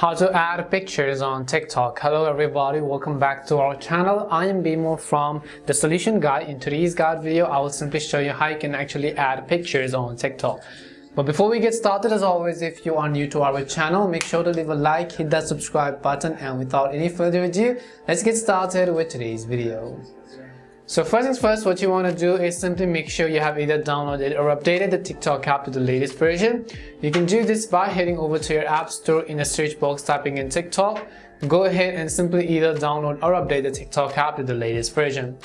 How to add pictures on TikTok. Hello everybody, welcome back to our channel. I am Bimo from The Solution Guide. In today's guide video, I will simply show you how you can actually add pictures on TikTok. But before we get started, as always, if you are new to our channel, make sure to leave a like, hit that subscribe button, and without any further ado, let's get started with today's video. So first things first, what you want to do is simply make sure you have either downloaded or updated the TikTok app to the latest version. You can do this by heading over to your app store, in the search box typing in TikTok. Go ahead and simply either download or update the TikTok app to the latest version.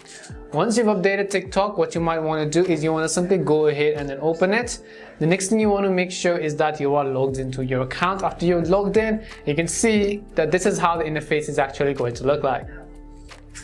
Once you've updated TikTok, what you might want to do is you want to simply go ahead and then open it. The next thing you want to make sure is that you are logged into your account. After you're logged in, you can see that this is how the interface is actually going to look like.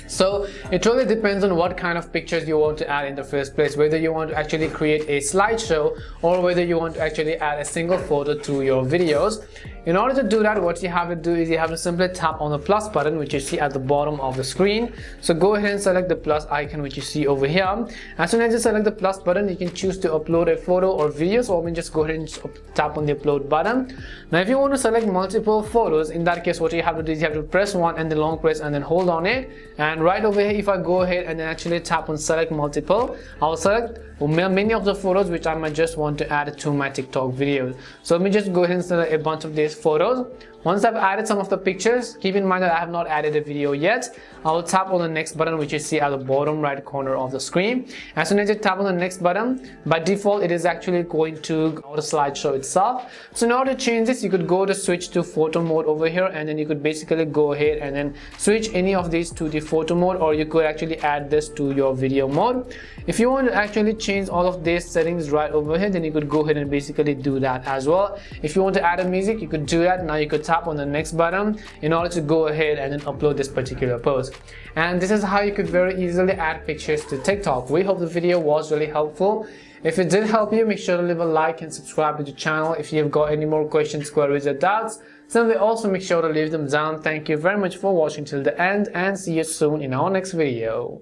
So it really depends on what kind of pictures you want to add in the first place, whether you want to actually create a slideshow or whether you want to actually add a single photo to your videos. In order to do that, what you have to do is you have to simply tap on the plus button, which you see at the bottom of the screen. So go ahead and select the plus icon, which you see over here. As soon as you select the plus button, you can choose to upload a photo or video. So I mean, just go ahead and tap on the upload button. Now if you want to select multiple photos, in that case what you have to do is you have to press one and then long press and then hold on it. And right over here, if I go ahead and then actually tap on select multiple, I'll select many of the photos which I might just want to add to my TikTok videos. So let me just go ahead and select a bunch of these photos. Once I've added some of the pictures, keep in mind that I have not added a video yet. I will tap on the next button, which you see at the bottom right corner of the screen. As soon as you tap on the next button, by default it is actually going to go to the slideshow itself. So in order to change this, you could go to switch to photo mode over here, and then you could basically go ahead and then switch any of these to the photo mode, or you could actually add this to your video mode. If you want to actually change all of these settings right over here, then you could go ahead and basically do that as well. If you want to add a music, you could do that. Now you could tap on the next button in order to go ahead and then upload this particular post. And this is how you could very easily add pictures to TikTok. We hope the video was really helpful. If it did help you, make sure to leave a like and subscribe to the channel. If you've got any more questions, queries, or doubts, simply also make sure to leave them down. Thank you very much for watching till the end, and see you soon in our next video.